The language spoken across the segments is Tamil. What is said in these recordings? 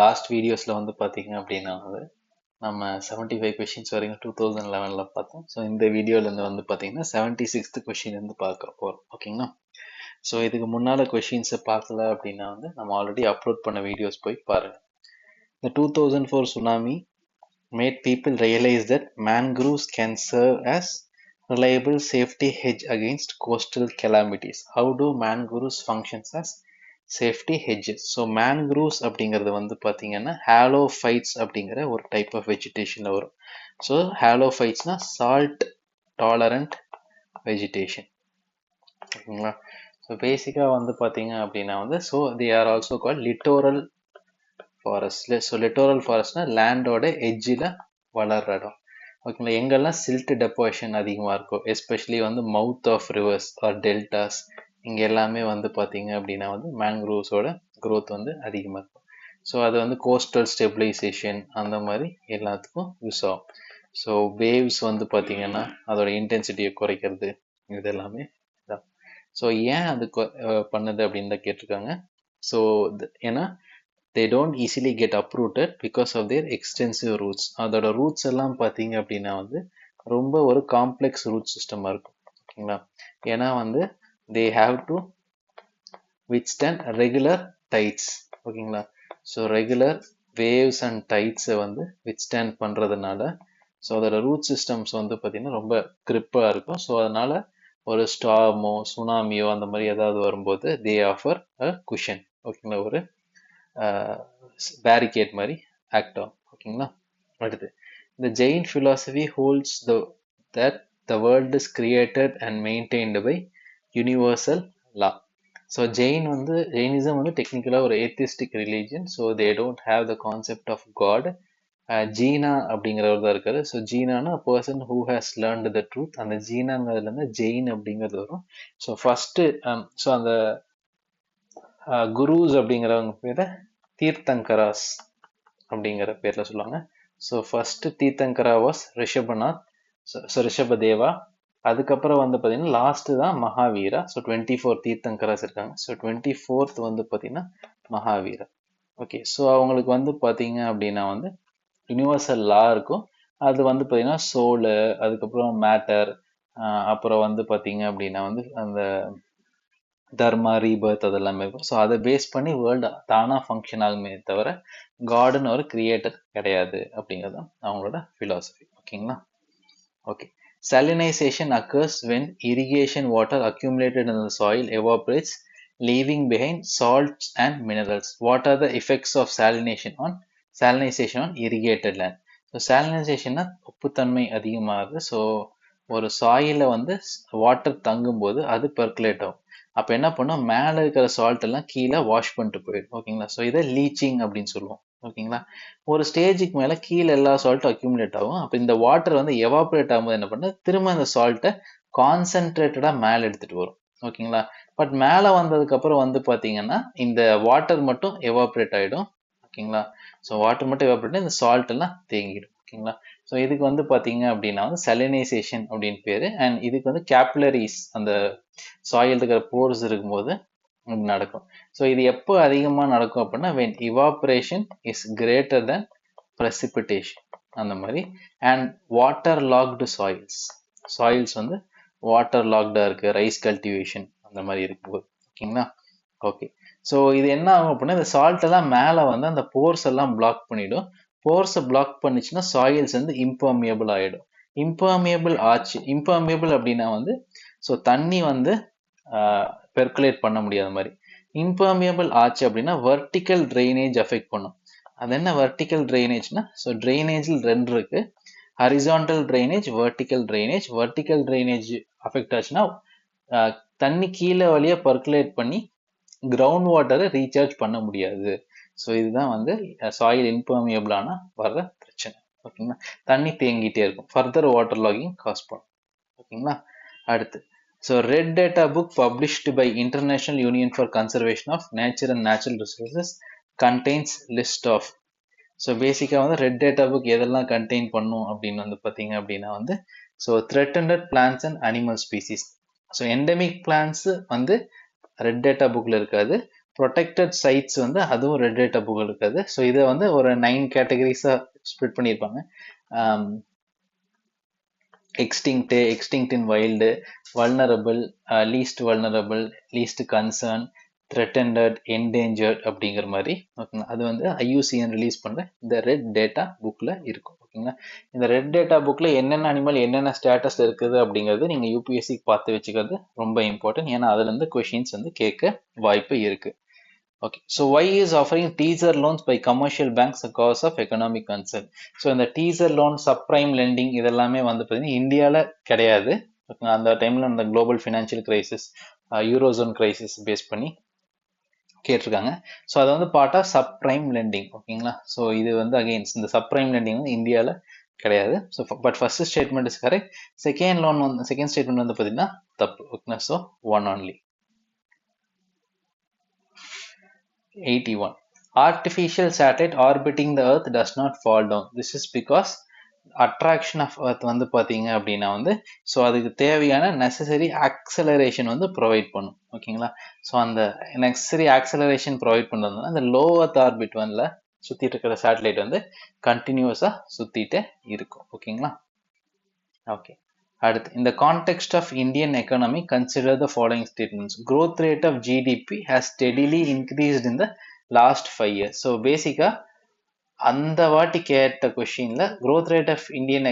லாஸ்ட் வீடியோஸில் வந்து பார்த்தீங்க அப்படின்னா வந்து நம்ம 75 கொஷின்ஸ் வரைக்கும் 2011 பார்த்தோம். ஸோ இந்த வீடியோலேருந்து வந்து பார்த்தீங்கன்னா 76th கொஷின் வந்து பார்க்க போகிறோம். ஓகேங்களா? ஸோ இதுக்கு முன்னால் கொஷின்ஸை பார்க்கல அப்படின்னா வந்து நம்ம ஆல்ரெடி அப்லோட் பண்ண வீடியோஸ் போய் பாருங்கள். The 2004 tsunami made people realize that mangroves can serve as reliable safety hedge against coastal calamities. How do mangroves functions as safety hedges? So mangroves அப்படிங்கிறது வந்து பார்த்தீங்கன்னா ஹாலோஃபைட்ஸ் அப்படிங்கிற ஒரு டைப் ஆஃப் வெஜிடேஷனில் வரும். ஸோ ஹாலோஃபைட்ஸ்னா சால்ட் டாலரண்ட் வெஜிடேஷன். ஓகேங்களா? ஸோ பேசிக்காக வந்து பார்த்தீங்க அப்படின்னா வந்து so they are also call littoral ஃபாரஸ்ட்ல. ஸோ லிட்டோரல் ஃபாரஸ்ட்னா லேண்டோட எட்ஜில் வளர்ற இடம். ஓகேங்களா? எங்கெல்லாம் சில்ட் டெபாசிஷன் அதிகமாக இருக்கும், எஸ்பெஷலி வந்து mouth of rivers or deltas, இங்கே எல்லாமே வந்து பார்த்தீங்க அப்படின்னா வந்து மேங்க்ரூவ்ஸோட க்ரோத் வந்து அதிகமாக இருக்கும். ஸோ அது வந்து கோஸ்டல் ஸ்டெபிலைசேஷன் அந்த மாதிரி எல்லாத்துக்கும் யூஸ் ஆகும். ஸோ வேவ்ஸ் வந்து பார்த்தீங்கன்னா அதோட இன்டென்சிட்டியை குறைக்கிறது, இது எல்லாமே தான். ஸோ ஏன் அது பண்ணுது அப்படின்னு தான் கேட்டிருக்காங்க. ஸோ ஏன்னா they don't easily get uprooted because of their extensive roots. அதோட ரூட்ஸ் எல்லாம் பார்த்தீங்க அப்படின்னா வந்து ரொம்ப ஒரு காம்ப்ளெக்ஸ் ரூட் சிஸ்டமாக இருக்கும். ஓகேங்களா? ஏன்னா வந்து they have to withstand regular tides. ஓகேங்களா? ஸோ ரெகுலர் வேவ்ஸ் அண்ட் டைட்ஸை வந்து வித்ஸ்டாண்ட் பண்ணுறதுனால ஸோ அதோட ரூட் சிஸ்டம்ஸ் வந்து பார்த்திங்கன்னா ரொம்ப கிரிப்பாக இருக்கும். ஸோ அதனால் ஒரு ஸ்டார்மோ சுனாமியோ அந்த மாதிரி ஏதாவது வரும்போது தே ஆஃபர் அ குஷன். ஓகேங்களா? ஒரு பேரிகேட் மாதிரி ஆக்ட் ஆகும். ஓகேங்களா? அடுத்து the Jain philosophy holds that the world is created and maintained by universal law. So Jainism வந்து டெக்னிக்கலாக ஒரு atheistic religion. So they don't have the concept of god. Jina அப்படிங்கிறவர் தான் இருக்காரு. ஸோ ஜீனானா person who has learnt the truth. அந்த ஜீனாங்கிறதுலேருந்து ஜெயின் அப்படிங்கிறது வரும். ஸோ ஃபஸ்ட்டு ஸோ அந்த குருஸ் அப்படிங்கிறவங்க பேரை தீர்த்தங்கராஸ் அப்படிங்கிற பேரில் சொல்லுவாங்க. So first Tirthankara was Rishabhanath, so Rishabhadeva. அதுக்கப்புறம் வந்து பார்த்தீங்கன்னா லாஸ்ட்டு தான் மகாவீரா. ஸோ 24 தீர்த்தங்கராஸ் இருக்காங்க. ஸோ 24th வந்து பார்த்தீங்கன்னா மகாவீரா. ஓகே, ஸோ அவங்களுக்கு வந்து பார்த்தீங்க அப்படின்னா வந்து யூனிவர்சல் லா இருக்கும். அது வந்து பார்த்தீங்கன்னா சோலு, அதுக்கப்புறம் மேட்டர், அப்புறம் வந்து பார்த்தீங்க அப்படின்னா வந்து அந்த தர்மா ரீபர்த் அதெல்லாமே இருக்கும். ஸோ அதை பேஸ் பண்ணி வேர்ல்டு தானாக ஃபங்க்ஷன் ஆகுமே தவிர காடுன்னு ஒரு கிரியேட்டர் கிடையாது அப்படிங்கிறது தான் அவங்களோட ஃபிலாசபி. ஓகேங்களா? Okay. Salinization occurs when irrigation water accumulated in the soil evaporates, leaving behind salts and minerals. What are the effects of salinization on irrigated land? So சாலினைசேஷன்னா உப்புத்தன்மை அதிகமாகுது. ஸோ ஒரு சாயில வந்து வாட்டர் தங்கும்போது அது பெர்குலேட் ஆகும். அப்போ என்ன பண்ணும், மேலே இருக்கிற சால்ட் எல்லாம் கீழே வாஷ் பண்ணிட்டு போயிடும். ஓகேங்களா? ஸோ இதை லீச்சிங் அப்படின்னு சொல்லுவோம். ஓகேங்களா? ஒரு ஸ்டேஜுக்கு மேலே கீழே எல்லா சால்ட்டும் அக்யூமுலேட் ஆகும். அப்போ இந்த வாட்டர் வந்து எவாப்ரேட் ஆகும்போது என்ன பண்ணு, திரும்ப அந்த சால்ட்டை கான்சென்ட்ரேட்டடாக மேலே எடுத்துகிட்டு வரும். ஓகேங்களா? பட் மேலே வந்ததுக்கப்புறம் வந்து பார்த்தீங்கன்னா இந்த வாட்டர் மட்டும் எவாப்ரேட் ஆகிடும். ஓகேங்களா? ஸோ வாட்டர் மட்டும் எவாப்ரேட், இந்த சால்ட் எல்லாம் தேங்கிடும். ஓகேங்களா? ஸோ இதுக்கு வந்து பார்த்தீங்க அப்படின்னா வந்து சலினைசேஷன் அப்படின்னு பேர். அண்ட் இதுக்கு வந்து கேப்லரிஸ், அந்த சாயில் இருக்கிற போர்ஸ் இருக்கும்போது நடக்கும். ஸோ இது எப்போ அதிகமாக நடக்கும் அப்படின்னா when evaporation is greater than precipitation அந்த மாதிரி. அண்ட் வாட்டர் லாக்டு சாயில்ஸ் வந்து வாட்டர் லாக்டாக இருக்குது, ரைஸ் கல்டிவேஷன் அந்த மாதிரி இருக்கும்போது. ஓகேங்களா? ஓகே. ஸோ இது என்ன ஆகும் அப்படின்னா இந்த சால்ட் எல்லாம் மேலே வந்து அந்த போர்ஸ் எல்லாம் பிளாக் பண்ணிடும். போர்ஸை பிளாக் பண்ணிச்சுன்னா சாயில்ஸ் வந்து இம்பர்மியபிள் ஆகிடும். இம்பர்மியபிள் அப்படின்னா வந்து ஸோ தண்ணி வந்து பெர்குலேட் பண்ண முடியாத மாதிரி. இம்பர்மியபிள் ஆச்சு அப்படின்னா வெர்டிக்கல் ட்ரைனேஜ் அஃபெக்ட் பண்ணும். அது என்ன வெர்டிக்கல் ட்ரைனேஜ்னா, ஸோ ட்ரைனேஜில் 2 இருக்கு, horizontal drainage, vertical drainage. Vertical drainage affect ஆச்சுன்னா தண்ணி கீழே வழியாக பர்குலேட் பண்ணி கிரவுண்ட் வாட்டரை ரீசார்ஜ் பண்ண முடியாது. ஸோ இதுதான் வந்து சாயில் இம்பர்மியபிளான வர்ற பிரச்சனை. ஓகேங்களா? தண்ணி தேங்கிட்டே இருக்கும், ஃபர்தர் வாட்டர் லாகிங் காஸ் பண்ணும். ஓகேங்களா? அடுத்து so red data book published by international union for conservation of nature and natural resources contains list of. So பேசிக்காக வந்து ரெட் டேட்டா புக் எதெல்லாம் கண்டெயின் பண்ணும் அப்படின்னு வந்து பார்த்தீங்க அப்படின்னா வந்து so threatened plants and animal species. So endemic plants வந்து ரெட் டேட்டா புக்கில் இருக்காது. ப்ரொடெக்டட் சைட்ஸ் வந்து அதுவும் ரெட் டேட்டா புக் இருக்காது. ஸோ இதை வந்து ஒரு 9 கேட்டகரிஸாக ஸ்ப்ளிட் பண்ணியிருப்பாங்க. Extinct in wild, vulnerable, least vulnerable, least concern, threatened, endangered அப்படிங்கிற மாதிரி ஓகேங்களா. அது வந்து ஐயூசிஎன் ரிலீஸ் பண்ணுற இந்த ரெட் டேட்டா புக்கில் இருக்கும் ஓகேங்களா. இந்த ரெட் டேட்டா புக்கில் என்னென்ன அனிமல் என்னென்ன ஸ்டேட்டஸ் இருக்குது அப்படிங்கிறது நீங்கள் யூபிஎஸ்சிக்கு பார்த்து வச்சுக்கிறது ரொம்ப இம்பார்ட்டன்ட். ஏன்னா அதுலேருந்து கொஷின்ஸ் வந்து கேட்க வாய்ப்பு இருக்குது. Okay, so why is offering teaser loans by commercial banks a cause of economic concern? So இந்த teaser loan, subprime lending இதெல்லாமே வந்து பார்த்தீங்கன்னா இந்தியாவில் கிடையாது. அந்த டைமில் அந்த global financial crisis, eurozone crisis face பண்ணி கேட்டிருக்காங்க. ஸோ அது வந்து பார்ட் ஆஃப் சப்ரைம் லெண்டிங் ஓகேங்களா. ஸோ இது வந்து அகெயின்ஸ்ட் இந்த சப்ரைம் லெண்டிங் வந்து இந்தியாவில் கிடையாது. So but first statement is correct. Second statement வந்து பார்த்தீங்கன்னா தப்பு ஓகேங்களா. So one only. 81. Artificial satellite orbiting the earth does not fall down. This is because attraction of earth வந்து பார்த்தீங்க அப்படின்னா வந்து ஸோ அதுக்கு தேவையான நெசசரி ஆக்சலரேஷன் வந்து ப்ரொவைட் பண்ணும் ஓகேங்களா. ஸோ அந்த நெசசரி ஆக்சலரேஷன் ப்ரொவைட் பண்ணுறதுனால அந்த லோ எர்த் ஆர்பிட் வந்து சுற்றிட்டு இருக்கிற சேட்டலைட் வந்து கண்டினியூஸாக சுற்றிட்டே இருக்கும் ஓகேங்களா. ஓகே, அடுத்து in the context of Indian economy, consider the following statements. Growth rate of GDP has steadily increased in the last 5 years. So பேசிக்கா அந்த வாட்டி கேட்ட கொஸ்டின்ல growth rate of Indian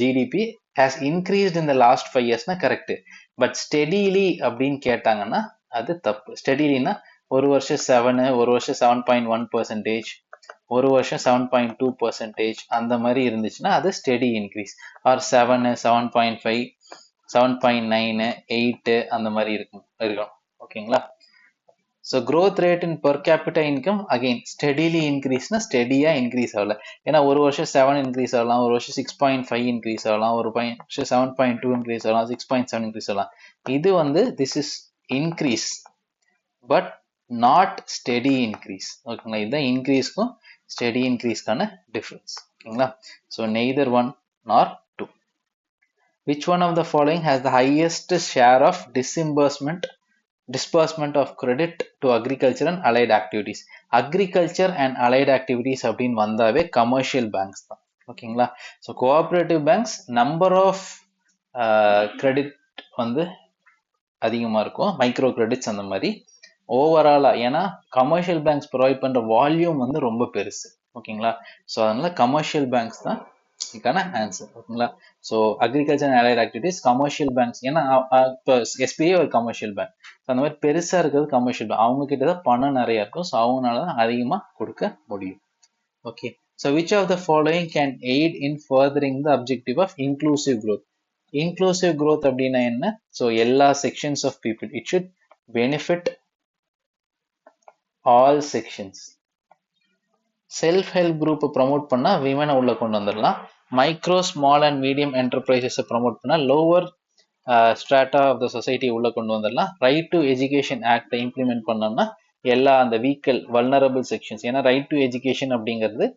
GDP has increased in the last 5 yearsனா கரெக்ட். பட் ஸ்டெடிலி அப்படின்னு கேட்டாங்கன்னா அது தப்பு. ஸ்டெடிலினா ஒரு வருஷம் 7, ஒரு வருஷம் 7.1%, ஒரு வருஷம் 7.2% அந்த மாதிரி இருந்துச்சுன்னா அது ஸ்டெடி இன்க்ரீஸ். ஆர் 7, 7.5, 7.9, 8 அந்த மாதிரி இருக்கும் ஓகேங்களா. So growth rate in per capita income again steadily இன்க்ரீஸ்னா ஸ்டெடியா இன்க்ரீஸ் ஆகல. ஏன்னா ஒரு வருஷம் 7 இன்க்ரீஸ் ஆகலாம், ஒரு வருஷம் 6.5 இன்க்ரீஸ் ஆகலாம், ஒரு வருஷம் 7.2 இன்க்ரீஸ் ஆகலாம், 6.7 இன்க்ரீஸ் ஆகலாம். இது வந்து this is increase but not steady increase ஓகேங்களா. இதுதான் இன்க்ரீஸ்க்கும் ஸ்டெடி இன்க்ரீஸ்க்கான டிஃபரன்ஸ் ஓகேங்களா. So neither 1 nor 2. Which one of the following has the highest share of disbursement of credit to agriculture and allied activities? Agriculture and allied activities அப்படின்னு வந்தாவே கமர்ஷியல் பேங்க்ஸ் தான் ஓகேங்களா. So cooperative banks number of credit வந்து அதிகமாக இருக்கும், மைக்ரோ கிரெடிட்ஸ் அந்த மாதிரி ஓவராலா. ஏன்னா கமர்ஷியல் பேங்க்ஸ் ப்ரொவைட் பண்ற வால்யூம் வந்து ரொம்ப பெருசு ஓகேங்களா. ஸோ அதனால கமர்ஷியல் பேங்க்ஸ் தான் இதுக்கான ஆன்சர் ஓகேங்களா. So agriculture and allied activities commercial banks. ஏன்னா இப்போ எஸ்பிஐ ஒரு கமர்ஷியல் பேங்க், அந்த மாதிரி பெருசா இருக்கிறது கமர்ஷியல் பேங்க். அவங்க கிட்ட தான் பணம் நிறைய இருக்கும், ஸோ அவங்களால தான் அதிகமா கொடுக்க முடியும். Okay, so which of the following can aid in furthering the objective of inclusive growth? Inclusive growth அப்படின்னா என்ன? ஸோ எல்லா sections of people, it should benefit all sections. Self help group promote பண்ணா விமனை உள்ள கொண்டு வந்துடலாம். Micro small and medium enterprises promote பண்ணா lower strata of the society உள்ள கொண்டு வந்துடலாம். ரைட் டு எஜுகேஷன் ஆக்டை இம்ப்ளிமெண்ட் பண்ணோம்னா எல்லா அந்த வீக்கல் வல்னரபிள் செக்ஷன்ஸ், ஏன்னா ரைட் டு எஜுகேஷன் அப்படிங்கிறது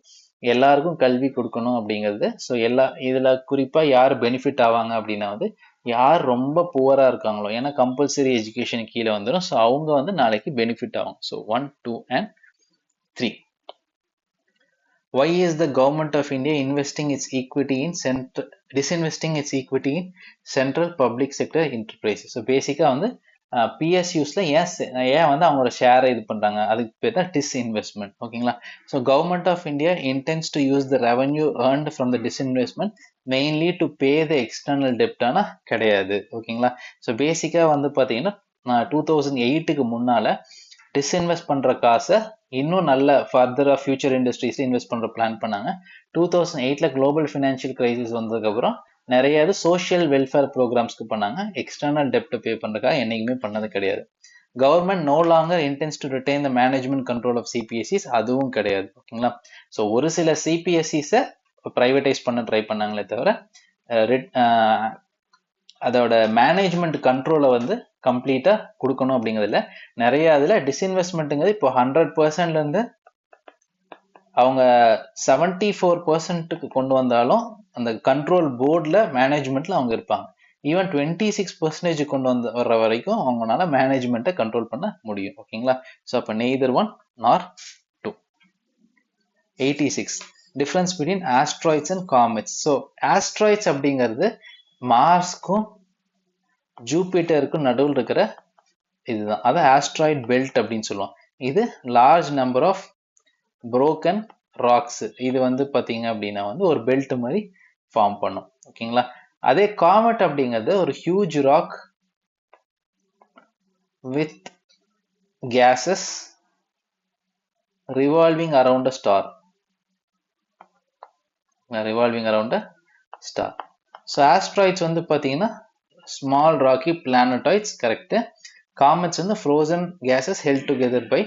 எல்லாருக்கும் கல்வி கொடுக்கணும் அப்படிங்கிறது. ஸோ எல்லா இதுல குறிப்பா யார் பெனிஃபிட் ஆவாங்க அப்படின்னா வந்து யார் ரொம்ப புவரா இருக்காங்களோ, ஏன்னா கம்பல்சரி எஜுகேஷன் கீழே வந்துடும். ஸோ அவங்க வந்து நாளைக்கு பெனிஃபிட் ஆகும். So 1, 2 and 3. Why is the government of India investing its equity in disinvesting its equity in central public sector enterprises? So பேசிக்கா வந்து பிஎஸ்யூஸ்ல ஏன் வந்து அவங்களோட ஷேரை இது பண்றாங்க, அதுக்கு பேர் தான் டிஸ்இன்வெஸ்ட்மெண்ட் ஓகேங்களா. So government of India intends to use the revenue earned from the disinvestment mainly to pay the external டெப்டானா கிடையாது ஓகேங்களா. ஸோ பேசிக்கா வந்து பாத்தீங்கன்னா 2008க்கு முன்னால டிஸ்இன்வெஸ்ட் பண்ற காசை இன்னும் நல்ல ஃபர்தரா ஃபியூச்சர் இண்டஸ்ட்ரீஸ்ல இன்வெஸ்ட் பண்ற பிளான் பண்ணாங்க. 2008ல குளோபல் ஃபினான்ஷியல் கிரைசிஸ் வந்ததுக்கு அப்புறம் நிறைய சோஷியல் வெல்ஃபேர் ப்ரோக்ராம்ஸ்க்கு பண்ணாங்க. எக்ஸ்டர்னல் டெப்ட் பே பண்றதுக்காக என்னைக்குமே பண்ணது கிடையாது. Government no longer intends to retain the management control of CPSEs, அதுவும் கிடையாது ஓகேங்களா. ஸோ ஒரு சில சிபிஎஸ்சிஸை பிரைவேடைஸ் பண்ண ட்ரை பண்ணாங்களே தவிர அதோட மேனேஜ்மெண்ட் கண்ட்ரோலை வந்து கம்ப்ளீட்டா கொடுக்கணும் அப்படிங்கிறதுல நிறைய அதுல டிஸ்இன்வெஸ்ட்மெண்ட்டுங்கிறது இப்போ 100%ல இருந்து அவங்க 74%க்கு கொண்டு வந்தாலும் அந்த கண்ட்ரோல் போர்டில் மேனேஜ்மெண்ட்ல அவங்க இருப்பாங்க. ஈவன் 26% கொண்டு வந்து வர்ற வரைக்கும் அவங்களால மேனேஜ்மெண்ட்டை கண்ட்ரோல் பண்ண முடியும். ஓகேங்களா? ஸோ அப்போ neither 1 nor 2. 86 difference between asteroids and comets. So asteroids அப்படிங்கிறது மார்ஸ்க்கும் ஜூபிட்டருக்கும் நடுவில் இருக்கிற இதுதான், அதை ஆஸ்ட்ராய்ட் பெல்ட் அப்படின்னு சொல்லுவோம். இது large number of broken rocks, இது வந்து பார்த்தீங்க அப்படின்னா வந்து ஒரு பெல்ட் மாதிரி ஃபார்ம் பண்ணும். ஓகேங்களா? அதே காமெட் அப்படிங்கிறது ஒரு huge rock with gases revolving around a star. So asteroids வந்து பார்த்தீங்கன்னா small rocky planetoids, correct. Comets வந்து frozen gases held together by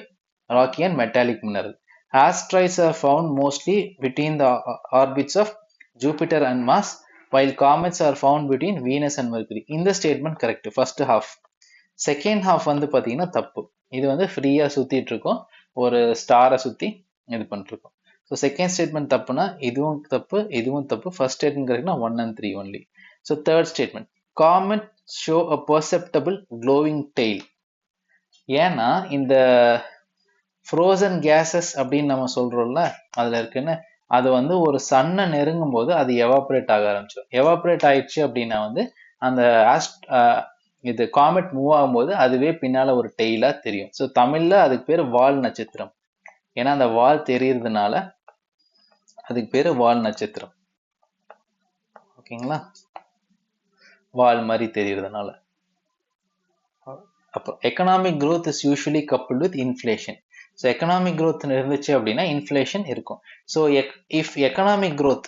rocky and metallic mineral. Asteroids are found mostly between the orbits of Jupiter and Mars, while comets are found between Venus and Mercury. இந்த statement correct, first half. Second half வந்து பார்த்தீங்கன்னா தப்பு. இது வந்து ஃப்ரீயாக சுற்றிட்டு இருக்கோம், ஒரு ஸ்டாரை சுற்றி இது பண்ணிருக்கோம். ஸோ செகண்ட் ஸ்டேட்மெண்ட் தப்புனா இதுவும் தப்பு, இதுவும் தப்பு. ஃபர்ஸ்ட் ஸ்டேட்மெண்ட் கரெக்ட்னா 1 and 3 only. So third statement, comet show a perceptible glowing tail. ஏன்னா இந்த ஃப்ரோசன் கேசஸ் அப்படின்னு நம்ம சொல்றோம்ல, அதுல இருக்குன்னு அது வந்து ஒரு சன்னை நெருங்கும் போது அது எவாபரேட் ஆக ஆரம்பிச்சிடும். எவாபரேட் ஆயிடுச்சு அப்படின்னா வந்து அந்த இது காமெட் மூவ் ஆகும்போது அதுவே பின்னால ஒரு டெய்லா தெரியும். ஸோ தமிழ்ல அதுக்கு பேர் வால் நட்சத்திரம். ஏன்னா அந்த வால் தெரியறதுனால அதுக்கு பேரு வால் நட்சத்திரம். ஓகேங்களா? வால் மாதிரி தெரியறதுனால. அப்போ economic growth is usually coupled with inflation. So economic growth இருந்துச்சு அப்படின்னா இன்ஃப்ளேஷன் இருக்கும். So if economic growth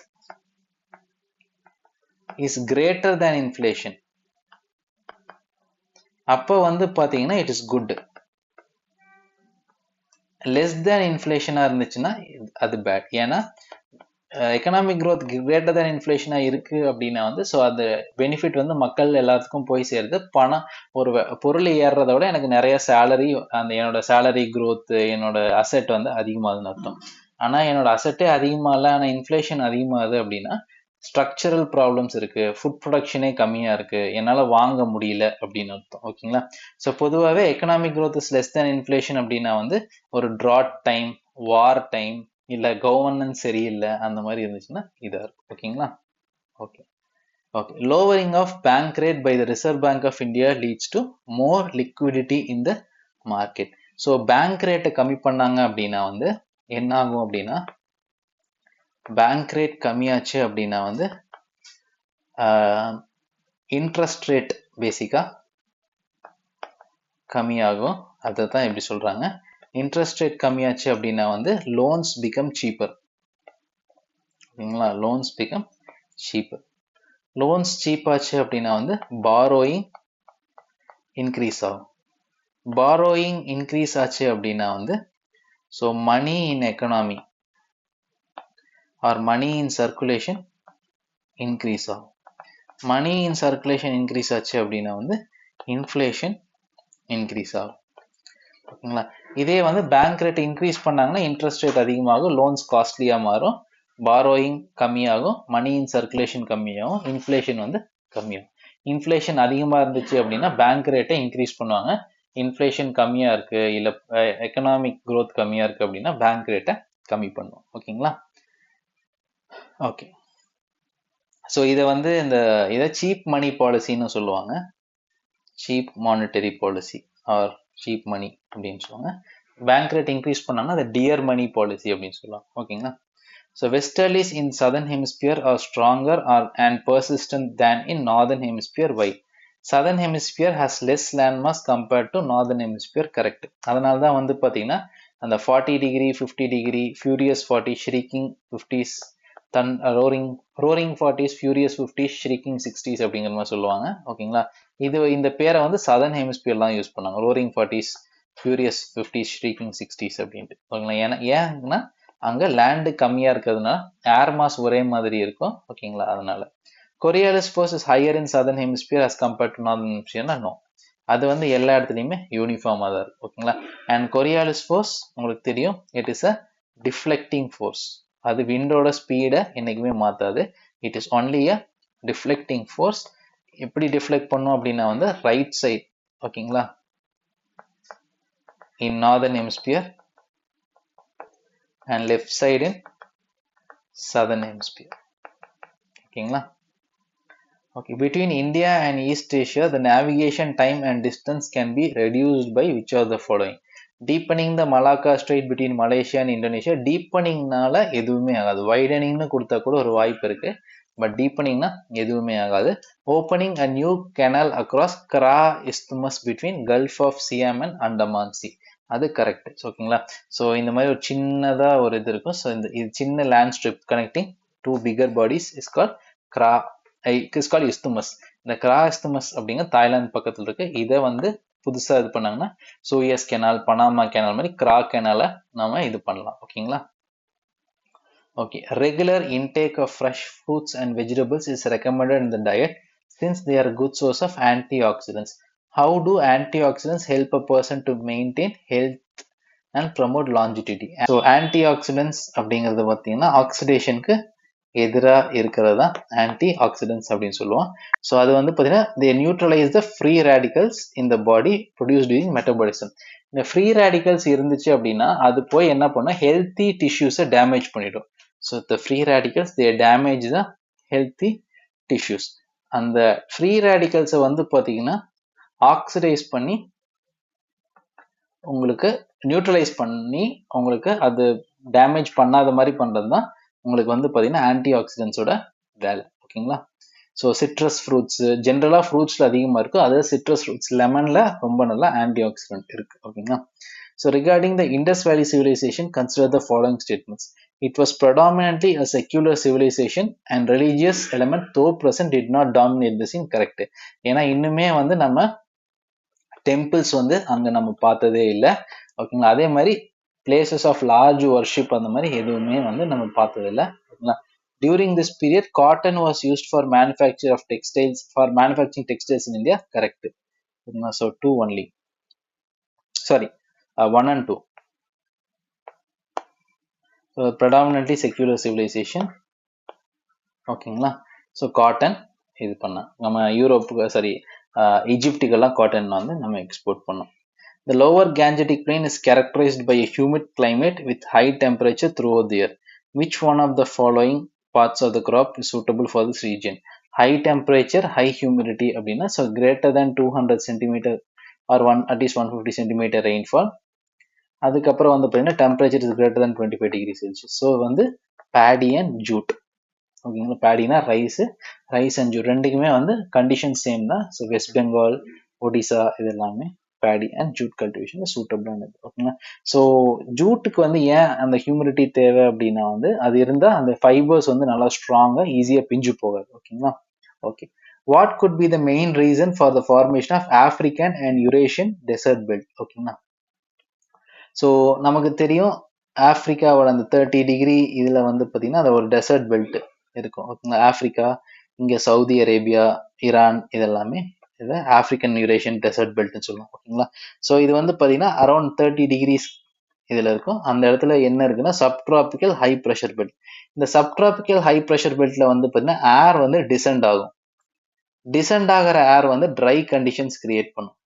is greater than inflation, அப்போ வந்து பார்த்தீங்கன்னா it is good. Less than இன்ஃப்ளேஷனாக இருந்துச்சுன்னா அது பேட். ஏன்னா எக்கனாமிக் growth கிரேட்டர் தேன் இன்ஃப்ளேஷனாக இருக்கு அப்படின்னா வந்து ஸோ அது பெனிஃபிட் வந்து மக்கள் எல்லாத்துக்கும் போய் சேருது. பணம் ஒரு பொருள் ஏறுறத விட எனக்கு நிறைய சேலரி, அந்த என்னோட சேலரி growth, என்னோட அசெட் வந்து அதிகமாகுதுன்னு அர்த்தம். ஆனால் என்னோட அசெட்டே அதிகமாக இல்லை, ஆனால் இன்ஃப்ளேஷன் அதிகமாகுது அப்படின்னா ஸ்ட்ரக்சரல் ப்ராப்ளம்ஸ் இருக்கு, ஃபுட் ப்ரொடக்ஷனே கம்மியாக இருக்கு, என்னால் வாங்க முடியல அப்படின்னு அர்த்தம். ஓகேங்களா? ஸோ பொதுவாகவே economic growth is less than inflation அப்படின்னா வந்து ஒரு ட்ராட் டைம், வார் டைம், இல்லை கவர்னன்ஸ் சரியில்லை, அந்த மாதிரி இருந்துச்சுன்னா இதாக இருக்கும். ஓகேங்களா? Okay okay. Lowering of bank rate by the reserve bank of India leads to more liquidity in the market. So bank ரேட்டை கம்மி பண்ணாங்க அப்படின்னா வந்து என்ன ஆகும் அப்படின்னா, பேங்க் ரேட் கம்மியாச்சு அப்படின்னா வந்து இன்ட்ரெஸ்ட் ரேட் பேசிக்காக கம்மியாகும். அதை தான் எப்படி சொல்கிறாங்க, இன்ட்ரெஸ்ட் ரேட் கம்மியாச்சு அப்படின்னா வந்து லோன்ஸ் பிகம் சீப்பர். ஓகேங்களா? Loans become cheaper. லோன்ஸ் சீப்பாச்சு அப்படின்னா வந்து பாரோயிங் இன்க்ரீஸ் ஆகும். பாரோயிங் இன்க்ரீஸ் ஆச்சு அப்படின்னா வந்து so money in economy or money in circulation increase ஆகும். மணி இன் சர்க்குலேஷன் இன்க்ரீஸ் ஆச்சு அப்படின்னா வந்து இன்ஃப்ளேஷன் இன்க்ரீஸ் ஆகும். ஓகேங்களா? இதே வந்து பேங்க் ரேட் இன்க்ரீஸ் பண்ணாங்கன்னா இன்ட்ரெஸ்ட் ரேட் அதிகமாகும், லோன்ஸ் காஸ்ட்லியாக மாறும், பாரோயிங் கம்மியாகும், மணி இன் சர்க்குலேஷன் கம்மியாகும், இன்ஃப்ளேஷன் வந்து கம்மியாகும். இன்ஃப்ளேஷன் அதிகமாக இருந்துச்சு அப்படின்னா பேங்க் ரேட்டை இன்க்ரீஸ் பண்ணுவாங்க. இன்ஃப்ளேஷன் கம்மியாக இருக்கு, இல்லை எக்கனாமிக் growth கம்மியாக இருக்கு அப்படின்னா பேங்க் ரேட்டை கம்மி பண்ணுவோம். ஓகேங்களா? ஓகே. ஸோ இதை வந்து இதை சீப் மணி பாலிசின்னு சொல்லுவாங்க. Cheap monetary policy or cheap money அப்படின்னு சொல்லுவாங்க. பேங்க் ரேட் இன்க்ரீஸ் பண்ணாங்கன்னா அதை டியர் மணி பாலிசி அப்படின்னு சொல்லுவாங்க. ஓகேங்களா? So westerlies in southern hemisphere are stronger and persistent than in northern hemisphere. Why? Southern hemisphere has less landmass compared to northern hemisphere. Correct. அதனால தான் வந்து பார்த்தீங்கன்னா அந்த 40 degree 50 degree furious 40 shrieking 50s roaring 40s furious 50s shrieking 60s அப்படிங்கிற மாதிரி சொல்லுவாங்க. ஓகேங்களா? இந்த பேரை வந்து சதர்ன் ஹெமிஸ்பியர் தான் யூஸ் பண்ணாங்க, roaring 40s furious 50s shrieking 60s அப்படின்ட்டு. ஓகேங்களா? ஏன்னா அங்கே லேண்டு கம்மியாக இருக்கிறதுனால ஏர் மாஸ் ஒரே மாதிரி இருக்கும். ஓகேங்களா? அதனால Coriolis force is higher in southern hemisphere as compared to northern ஹெமிஸ்பியர்னா நோ, அது வந்து எல்லா இடத்துலையுமே யூனிஃபார்மாக தான் இருக்கும். ஓகேங்களா? அண்ட் கொரியாலிஸ் ஃபோர்ஸ் உங்களுக்கு தெரியும், it is a deflecting force. அது விண்டோட ஸ்பீடை என்றைக்குமே மாற்றாது. It is only a deflecting force. எப்படி டிஃப்ளெக்ட் பண்ணும் அப்படின்னா வந்து ரைட் சைட், ஓகேங்களா, in northern hemisphere and left side in southern hemisphere. ஓகேங்களா. Okay, between India and East Asia, the navigation time and distance can be reduced by which of the following? Deepening the Malacca Strait between Malaysia and Indonesia. Deepeningனால எதுவுமே ஆகாது. Wideningனு கொடுத்தா கூட ஒரு வாய்ப்பு இருக்கு. பட் டீப்பனிங்னா எதுவுமே ஆகாது. Opening a new canal across Kra Isthmus between Gulf of Siam and Andaman Sea. அது கரெக்ட். ஓகேங்களா. ஸோ இந்த மாதிரி ஒரு சின்னதா ஒரு இது இருக்கும். ஸோ இது சின்ன land strip connecting two bigger bodies is called கிரா கிறிஸ்கால் இஸ்துமஸ். இந்த கிரா இஸ்துமஸ் அப்படிங்கிற தாய்லாந்து பக்கத்தில் இருக்கு. இதை வந்து புதுசா இது பண்ணாங்கன்னா சூயஸ் கெனால், பனாமா கெனால் மாதிரி கிரா கெனால நாம இது பண்ணலாம். ஓகேங்களா. Okay, regular intake of fresh fruits and vegetables is recommended in the diet since they are good source of antioxidants. How do antioxidants help a person to maintain health and promote longevity? So antioxidants அப்படிங்கிறது பார்த்தீங்கன்னா ஆக்சிடேஷனுக்கு எதிராக இருக்கிறது தான் ஆன்டி ஆக்சிடென்ட்ஸ் அப்படின்னு சொல்லுவோம். ஸோ அது வந்து பார்த்தீங்கன்னா they neutralize the free radicals in the body produce during metabolism. இந்த ஃப்ரீ ரேடிக்கல்ஸ் இருந்துச்சு அப்படின்னா அது போய் என்ன பண்ணால் ஹெல்த்தி டிஷ்யூஸை டேமேஜ் பண்ணிடும். So the free radicals they damage the healthy tissues. அந்த ஃப்ரீ ரேடிக்கல்ஸை வந்து பார்த்தீங்கன்னா ஆக்சிடைஸ் பண்ணி உங்களுக்கு நியூட்ரலைஸ் பண்ணி உங்களுக்கு அது டேமேஜ் பண்ணாத மாதிரி பண்ணுறது தான் உங்களுக்கு வந்து பார்த்தீங்கன்னா ஆன்டி ஆக்சிடென்ட்ஸோட வேலை. ஓகேங்களா. ஸோ சிட்ரஸ் ஃப்ரூட்ஸ் ஜென்ரலாக ஃப்ரூட்ஸில் அதிகமாக இருக்கும். அதாவது சிட்ரஸ் ஃப்ரூட்ஸ் லெமனில் ரொம்ப நல்லா ஆன்டி ஆக்சிடென்ட் இருக்கு. ஓகேங்களா. So regarding the Indus valley civilisation consider the following statements. It was predominantly a secular civilization and religious element though present did not dominate the scene. correct. ஏன்னா இன்னுமே வந்து நம்ம டெம்பிள்ஸ் வந்து அங்க நம்ம பார்த்ததே இல்லை. ஓகேங்களா. அதே மாதிரி பிளேசஸ் ஆஃப் லார்ஜ் வர்ஷிப் அந்த மாதிரி எதுவுமே வந்து நம்ம பார்த்தது இல்லை. ஓகேங்களா. During this period cotton was used for manufacture of textiles for manufacturing textiles in India. Correct. So 2 only, sorry 1 and 2. predominantly secular civilization. ஓகேங்களா. ஸோ காட்டன் இது பண்ண நம்ம யூரோப்புக்கு சாரி ஈஜிப்டுக்கெல்லாம் காட்டன் வந்து நம்ம எக்ஸ்போர்ட் பண்ணோம். The lower Gangetic plain is characterized by a humid climate with high temperature throughout the year. Which one of the following parts of the crop is suitable for this region? High temperature, high humidity அப்படின்னா so greater than 200 centimeter or at least 150 centimeter rainfall. அதுக்கப்புறம் வந்து பார்த்தீங்கன்னா temperature is greater than 25 degree Celsius. So வந்து பேடி அண்ட் ஜூட். ஓகேங்களா. பேடினா ரைஸ் அண்ட் ஜூட் ரெண்டுக்குமே வந்து கண்டிஷன் சேம் தான். ஸோ வெஸ்ட் பெங்கால், ஒடிசா இது எல்லாமே பேடி அண்ட் ஜூட் கல்டிவேஷன் சூட்டபிளானது. ஓகேங்களா. ஸோ ஜூட்டுக்கு வந்து ஏன் அந்த ஹியூமிடிட்டி தேவை அப்படின்னா வந்து அது இருந்தால் அந்த ஃபைபர்ஸ் வந்து நல்லா ஸ்ட்ராங்காக ஈஸியாக பிஞ்சு போகாது. ஓகேங்களா. Okay, what could be the main reason for the formation of African and Eurasian desert belt? ஓகேங்களா. ஸோ நமக்கு தெரியும் ஆப்ரிக்காவோட அந்த 30 டிகிரி இதில் வந்து பார்த்தீங்கன்னா அது ஒரு டெசர்ட் பெல்ட் இருக்கும். ஓகேங்களா. ஆப்ரிக்கா, இங்கே சவுதி அரேபியா, ஈரான் இதெல்லாமே இதை ஆப்ரிக்கன் யூரேஷியன் டெசர்ட் பெல்ட்னு சொல்லுவோம். ஓகேங்களா. ஸோ இது வந்து பார்த்தீங்கன்னா அரௌண்ட் 30 டிகிரிஸ் இதில் இருக்கும். அந்த இடத்துல என்ன இருக்குன்னா சப்ட்ராபிக்கல் ஹை ப்ரெஷர் பெல்ட். இந்த சப்ட்ராபிக்கல் ஹை ப்ரெஷர் பெல்ட்ல வந்து பார்த்தீங்கன்னா ஏர் வந்து டிசெண்ட் ஆகும். டிசெண்ட் ஆகிற ஏர் வந்து ட்ரை கண்டிஷன்ஸ் கிரியேட் பண்ணும்.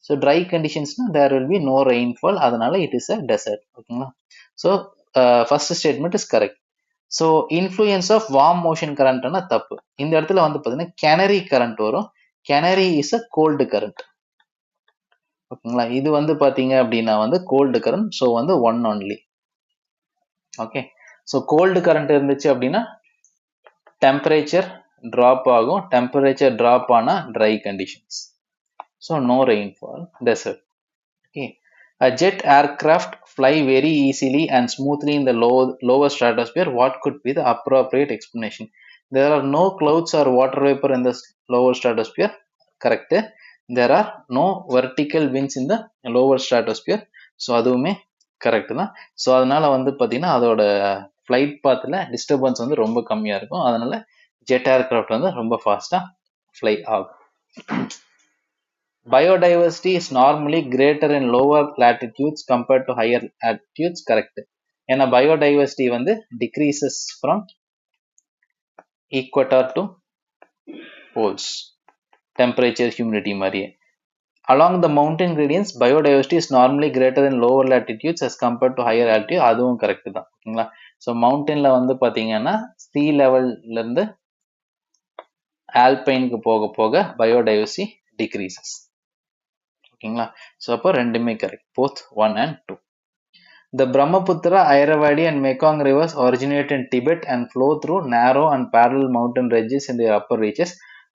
ஸோ ட்ரை கண்டிஷன்ஸ்னா there will be no rainfall, அதனால இட் இஸ் அ டெசர்ட். ஓகேங்களா. So first statement is correct. So influence of warm ocean கரண்ட்னா தப்பு. இந்த இடத்துல வந்து பார்த்தீங்கன்னா கெனரி கரண்ட் வரும். Canary is a cold current. ஓகேங்களா. இது வந்து பார்த்தீங்க அப்படின்னா வந்து கோல்டு கரண்ட். ஸோ வந்து 1 only. Okay. So gold current இருந்துச்சு அப்படின்னா டெம்பரேச்சர் ட்ராப் ஆகும். டெம்பரேச்சர் ட்ராப் ஆனால் try conditions. So no rainfall, desert. Okay. A jet aircraft fly very easily and smoothly in the lower stratosphere. What could be the appropriate explanation? There are no clouds or water vapor in the lower stratosphere. Correct. There are no vertical winds in the lower stratosphere. So அதுவுமே கரெக்ட் தான். ஸோ அதனால வந்து பார்த்தீங்கன்னா அதோட ஃப்ளைட் பாத்தில் டிஸ்டர்பன்ஸ் வந்து ரொம்ப கம்மியாக இருக்கும். அதனால ஜெட் ஏர்கிராஃப்ட் வந்து ரொம்ப ஃபாஸ்ட்டாக ஃப்ளை ஆகும். Biodiversity is normally greater in lower latitudes compared to higher latitudes. Correct. ஏன்னா biodiversity வந்து decreases from equator to poles. Temperature humidity மாதிரியே. Along the mountain gradients biodiversity is normally greater than lower latitudes as compared to higher altitude. அதுவும் கரெக்ட் தான். ஓகேங்களா. ஸோ மவுண்டன்ல வந்து பார்த்தீங்கன்னா சி லெவல்ல இருந்து ஆல்பைனுக்கு போக போக பயோடைவர்சிட்டி டிக்ரீசஸ். ஓகேங்களா. ஸோ அப்போ ரெண்டுமே correct, both 1 and 2. The Brahmaputra, Airavadi and Mekong rivers originate in Tibet and flow through narrow and parallel mountain ranges in the upper reaches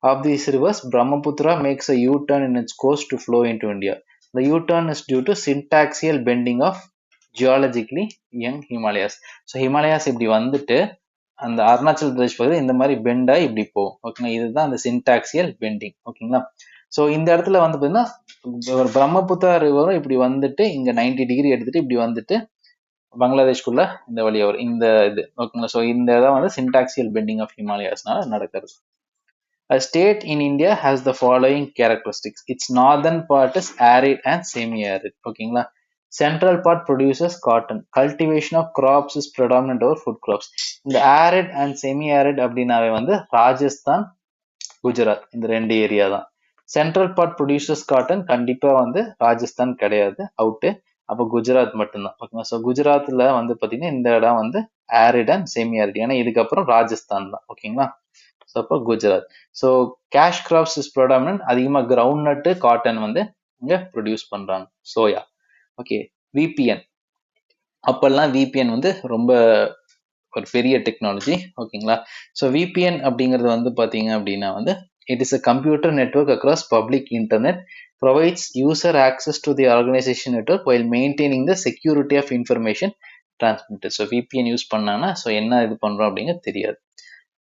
of these rivers. Brahmaputra makes a U-turn in its course to flow into India. The U-turn is due to syntaxial bending of geologically young Himalayas. So Himalayas இப்படி வந்துட்டு அந்த அருணாச்சல் பிரதேஷ் பகுதி இந்த மாதிரி பெண்டா இப்படி போகும். ஓகேங்களா. இதுதான் அந்த சின்டாக்சியல் பெண்டிங். ஓகேங்களா. ஸோ இந்த இடத்துல வந்து பார்த்தீங்கன்னா ஒரு பிரம்மபுத்திரா ரிவரும் இப்படி வந்துட்டு இங்க 90 டிகிரி எடுத்துட்டு இப்படி வந்துட்டு பங்களாதேஷ்குள்ள இந்த வழியா வரும் இந்த இது. ஓகேங்களா. ஸோ இந்த இடம் வந்து சின்டாக்சியல் பெண்டிங் ஆஃப் ஹிமாலயாஸ்னால நடக்கிறது. A state in India has the following characteristics. Its northern part is arid and semi-arid. ஓகேங்களா. Central part produces cotton. Cultivation of crops is predominant over food crops. இந்த arid and semi-arid அப்படின்னாவே வந்து ராஜஸ்தான், குஜராத் இந்த ரெண்டு ஏரியா தான். சென்ட்ரல் பார்ட் ப்ரொடியூசர்ஸ் காட்டன் கண்டிப்பா வந்து ராஜஸ்தான் கிடையாது, அவுட்டு. அப்போ குஜராத் மட்டும்தான். ஓகேங்களா. ஸோ குஜராத்ல வந்து பார்த்தீங்கன்னா இந்த இடம் வந்து ஆரிட் அண்ட் செமி ஆரிட். ஏன்னா இதுக்கப்புறம் ராஜஸ்தான் தான். ஓகேங்களா. ஸோ அப்போ Gujarat. So cash crops is predominant. அதிகமாக கிரவுண்ட் நட்டு காட்டன் வந்து இங்க ப்ரொடியூஸ் பண்றாங்க, சோயா. ஓகே. விபிஎன் அப்பெல்லாம் விபிஎன் வந்து ரொம்ப ஒரு பெரிய டெக்னாலஜி. ஓகேங்களா. ஸோ விபிஎன் அப்படிங்கிறது வந்து பார்த்தீங்க அப்படின்னா வந்து it is a computer network across public internet, provides user access to the organization network while maintaining the security of information transmitted. So VPN use பண்ணாங்கன்னா ஸோ என்ன இது பண்றோம் அப்படிங்கிறது தெரியாது.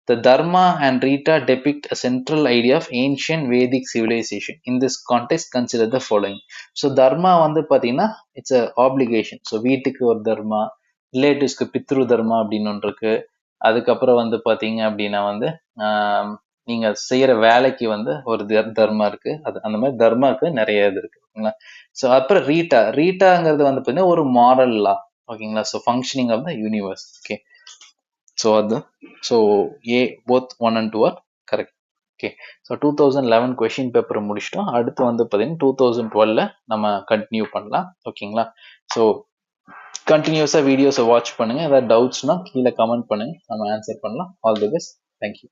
The Dharma and Rita depict a central idea of ancient Vedic civilization. In this context, consider the following. So Dharma வந்து பார்த்தீங்கன்னா இட்ஸ் அ ஆப்ளிகேஷன். ஸோ வீட்டுக்கு ஒரு தர்மா, ரிலேட்டிவ்ஸ்க்கு பித்ரு தர்மா அப்படின்னு ஒன்று இருக்கு. அதுக்கப்புறம் வந்து பார்த்தீங்க அப்படின்னா வந்து நீங்க செய்யற வேலைக்கு வந்து ஒரு தர்மா இருக்கு. அது அந்த மாதிரி தர்மாக்கு நிறைய இது இருக்கு. ஓகேங்களா. ஸோ அப்புறம் ரீட்டாங்கிறது வந்து பார்த்தீங்கன்னா ஒரு மாரல் லா. ஓகேங்களா. So functioning of the universe. Okay. So அது so A both 1 and 2 are correct. Okay. So 2011 question paper முடிச்சிட்டோம். அடுத்து வந்து பார்த்தீங்கன்னா 2012 நம்ம கண்டினியூ பண்ணலாம். ஓகேங்களா. ஸோ கண்டினியூஸாக வீடியோஸை வாட்ச் பண்ணுங்க. ஏதாவது டவுட்ஸ்னா கீழே கமெண்ட் பண்ணுங்க, நம்ம ஆன்சர் பண்ணலாம். All the best. தேங்க்யூ.